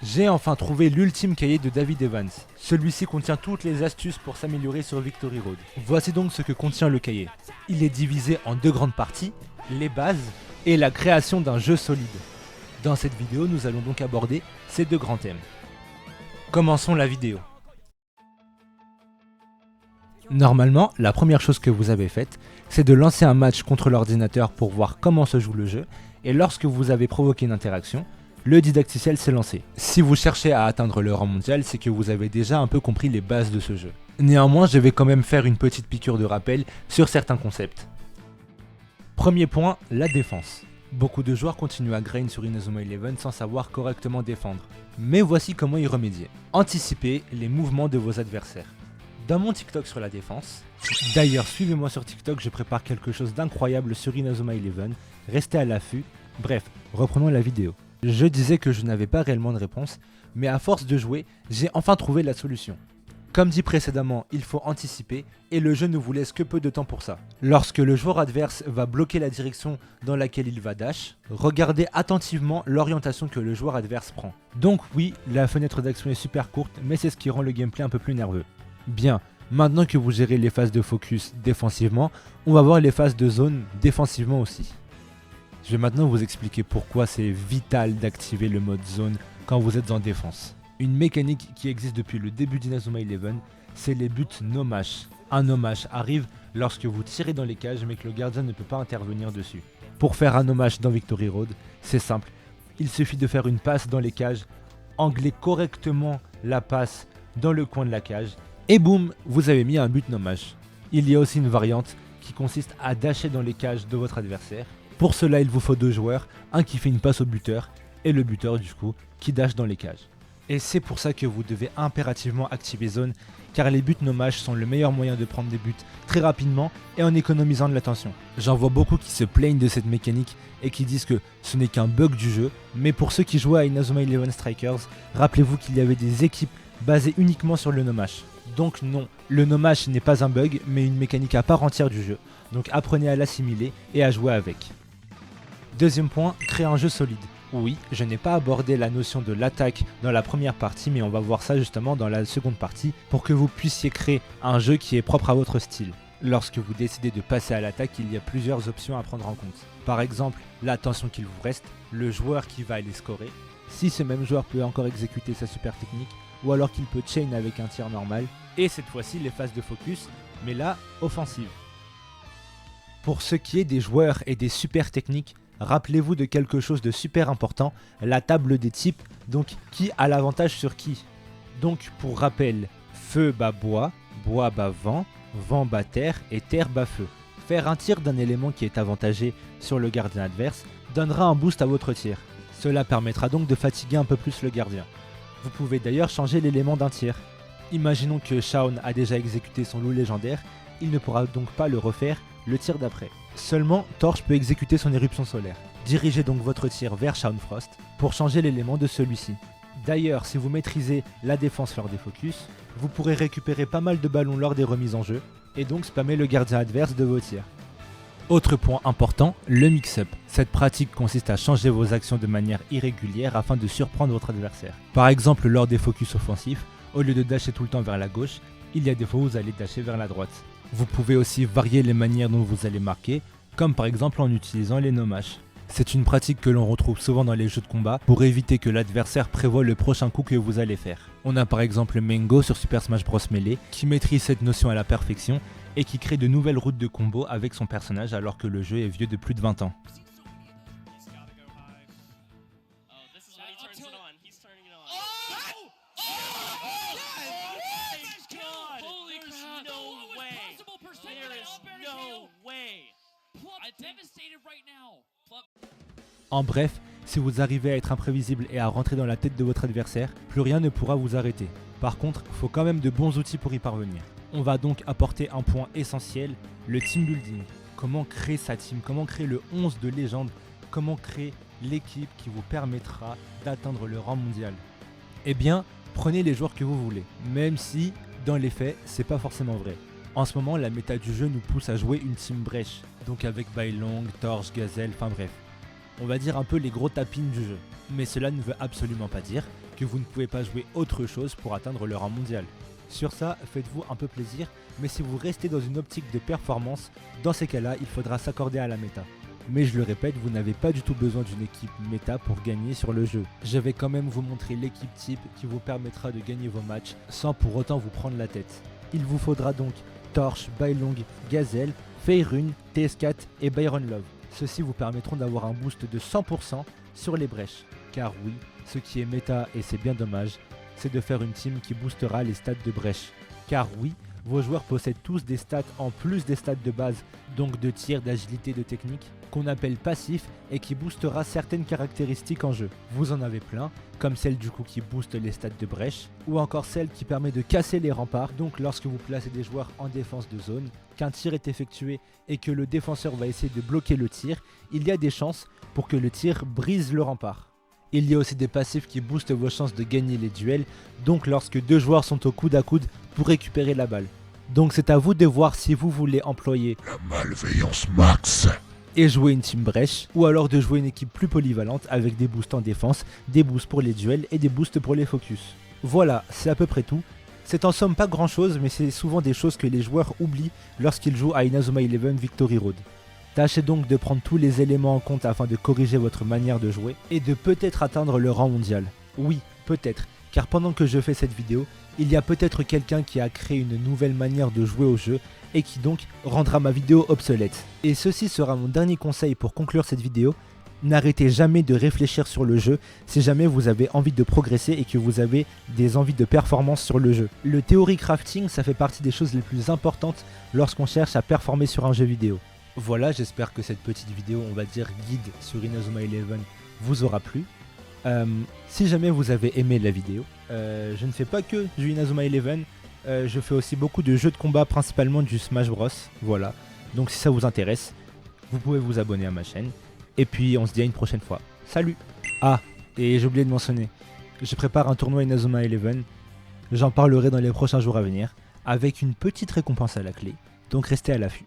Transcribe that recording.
J'ai enfin trouvé l'ultime cahier de David Evans. Celui-ci contient toutes les astuces pour s'améliorer sur Victory Road. Voici donc ce que contient le cahier. Il est divisé en deux grandes parties, les bases et la création d'un jeu solide. Dans cette vidéo, nous allons donc aborder ces deux grands thèmes. Commençons la vidéo. Normalement, la première chose que vous avez faite, c'est de lancer un match contre l'ordinateur pour voir comment se joue le jeu, et lorsque vous avez provoqué une interaction, le didacticiel s'est lancé. Si vous cherchez à atteindre le rang mondial, c'est que vous avez déjà un peu compris les bases de ce jeu. Néanmoins, je vais quand même faire une petite piqûre de rappel sur certains concepts. Premier point, la défense. Beaucoup de joueurs continuent à grind sur Inazuma Eleven sans savoir correctement défendre. Mais voici comment y remédier. Anticipez les mouvements de vos adversaires. Dans mon TikTok sur la défense, d'ailleurs suivez-moi sur TikTok, je prépare quelque chose d'incroyable sur Inazuma Eleven, restez à l'affût, bref, reprenons la vidéo. Je disais que je n'avais pas réellement de réponse, mais à force de jouer, j'ai enfin trouvé la solution. Comme dit précédemment, il faut anticiper et le jeu ne vous laisse que peu de temps pour ça. Lorsque le joueur adverse va bloquer la direction dans laquelle il va dash, regardez attentivement l'orientation que le joueur adverse prend. Donc oui, la fenêtre d'action est super courte, mais c'est ce qui rend le gameplay un peu plus nerveux. Bien, maintenant que vous gérez les phases de focus défensivement, on va voir les phases de zone défensivement aussi. Je vais maintenant vous expliquer pourquoi c'est vital d'activer le mode zone quand vous êtes en défense. Une mécanique qui existe depuis le début d'Inazuma Eleven, c'est les buts no-mash. Un no-mash arrive lorsque vous tirez dans les cages mais que le gardien ne peut pas intervenir dessus. Pour faire un no-mash dans Victory Road, c'est simple. Il suffit de faire une passe dans les cages, angler correctement la passe dans le coin de la cage, et boum, vous avez mis un but no-mash. Il y a aussi une variante qui consiste à dasher dans les cages de votre adversaire. Pour cela, il vous faut deux joueurs, un qui fait une passe au buteur, et le buteur du coup, qui dash dans les cages. Et c'est pour ça que vous devez impérativement activer zone, car les buts no-mash sont le meilleur moyen de prendre des buts très rapidement et en économisant de l'attention. J'en vois beaucoup qui se plaignent de cette mécanique et qui disent que ce n'est qu'un bug du jeu, mais pour ceux qui jouaient à Inazuma Eleven Strikers, rappelez-vous qu'il y avait des équipes basées uniquement sur le no-mash. Donc non, le no-mash n'est pas un bug, mais une mécanique à part entière du jeu, donc apprenez à l'assimiler et à jouer avec. Deuxième point, créer un jeu solide. Oui, je n'ai pas abordé la notion de l'attaque dans la première partie, mais on va voir ça justement dans la seconde partie pour que vous puissiez créer un jeu qui est propre à votre style. Lorsque vous décidez de passer à l'attaque, il y a plusieurs options à prendre en compte. Par exemple, l'attention qu'il vous reste, le joueur qui va aller scorer, si ce même joueur peut encore exécuter sa super technique, ou alors qu'il peut chain avec un tir normal, et cette fois-ci les phases de focus, mais là, offensive. Pour ce qui est des joueurs et des super techniques, rappelez-vous de quelque chose de super important, la table des types, donc qui a l'avantage sur qui. Donc pour rappel, feu bat bois, bois bat vent, vent bat terre et terre bat feu. Faire un tir d'un élément qui est avantagé sur le gardien adverse donnera un boost à votre tir. Cela permettra donc de fatiguer un peu plus le gardien. Vous pouvez d'ailleurs changer l'élément d'un tir. Imaginons que Shaun a déjà exécuté son loup légendaire, il ne pourra donc pas le refaire le tir d'après. Seulement, Torch peut exécuter son éruption solaire. Dirigez donc votre tir vers Shaun Frost pour changer l'élément de celui-ci. D'ailleurs, si vous maîtrisez la défense lors des focus, vous pourrez récupérer pas mal de ballons lors des remises en jeu, et donc spammer le gardien adverse de vos tirs. Autre point important, le mix-up. Cette pratique consiste à changer vos actions de manière irrégulière afin de surprendre votre adversaire. Par exemple, lors des focus offensifs, au lieu de dasher tout le temps vers la gauche, il y a des fois où vous allez dasher vers la droite. Vous pouvez aussi varier les manières dont vous allez marquer, comme par exemple en utilisant les no-mash. C'est une pratique que l'on retrouve souvent dans les jeux de combat pour éviter que l'adversaire prévoie le prochain coup que vous allez faire. On a par exemple Mengo sur Super Smash Bros Melee qui maîtrise cette notion à la perfection et qui crée de nouvelles routes de combo avec son personnage alors que le jeu est vieux de plus de 20 ans. En bref, si vous arrivez à être imprévisible et à rentrer dans la tête de votre adversaire, plus rien ne pourra vous arrêter. Par contre, il faut quand même de bons outils pour y parvenir. On va donc apporter un point essentiel, le team building. Comment créer sa team, comment créer le 11 de légende, comment créer l'équipe qui vous permettra d'atteindre le rang mondial. Eh bien, prenez les joueurs que vous voulez, même si, dans les faits, c'est pas forcément vrai. En ce moment, la méta du jeu nous pousse à jouer une team brèche, donc avec Bailong, Torch, Gazelle, enfin bref. On va dire un peu les gros tapines du jeu. Mais cela ne veut absolument pas dire que vous ne pouvez pas jouer autre chose pour atteindre le rang mondial. Sur ça, faites-vous un peu plaisir, mais si vous restez dans une optique de performance, dans ces cas-là, il faudra s'accorder à la méta. Mais je le répète, vous n'avez pas du tout besoin d'une équipe méta pour gagner sur le jeu. Je vais quand même vous montrer l'équipe type qui vous permettra de gagner vos matchs sans pour autant vous prendre la tête. Il vous faudra donc Torch, Bailong, Gazelle, Feirun, TS4 et Byron Love. Ceux-ci vous permettront d'avoir un boost de 100% sur les brèches. Car oui, ce qui est méta et c'est bien dommage, c'est de faire une team qui boostera les stats de brèche. Car oui, vos joueurs possèdent tous des stats en plus des stats de base, donc de tir, d'agilité, de technique, qu'on appelle passif et qui boostera certaines caractéristiques en jeu. Vous en avez plein, comme celle du coup qui booste les stats de brèche, ou encore celle qui permet de casser les remparts, donc lorsque vous placez des joueurs en défense de zone, qu'un tir est effectué et que le défenseur va essayer de bloquer le tir, il y a des chances pour que le tir brise le rempart. Il y a aussi des passifs qui boostent vos chances de gagner les duels, donc lorsque deux joueurs sont au coude à coude pour récupérer la balle. Donc c'est à vous de voir si vous voulez employer la malveillance max et jouer une team brèche, ou alors de jouer une équipe plus polyvalente avec des boosts en défense, des boosts pour les duels et des boosts pour les focus. Voilà, c'est à peu près tout. C'est en somme pas grand chose, mais c'est souvent des choses que les joueurs oublient lorsqu'ils jouent à Inazuma Eleven Victory Road. Tâchez donc de prendre tous les éléments en compte afin de corriger votre manière de jouer et de peut-être atteindre le rang mondial. Oui, peut-être, car pendant que je fais cette vidéo, il y a peut-être quelqu'un qui a créé une nouvelle manière de jouer au jeu et qui donc rendra ma vidéo obsolète. Et ceci sera mon dernier conseil pour conclure cette vidéo. N'arrêtez jamais de réfléchir sur le jeu si jamais vous avez envie de progresser et que vous avez des envies de performance sur le jeu. Le theory crafting, ça fait partie des choses les plus importantes lorsqu'on cherche à performer sur un jeu vidéo. Voilà, j'espère que cette petite vidéo, on va dire guide sur Inazuma Eleven, vous aura plu. Si jamais vous avez aimé la vidéo, je ne fais pas que du Inazuma Eleven, je fais aussi beaucoup de jeux de combat, principalement du Smash Bros. Voilà, donc si ça vous intéresse, vous pouvez vous abonner à ma chaîne. Et puis on se dit à une prochaine fois. Salut! Ah, et j'ai oublié de mentionner, je prépare un tournoi Inazuma Eleven, j'en parlerai dans les prochains jours à venir, avec une petite récompense à la clé, donc restez à l'affût.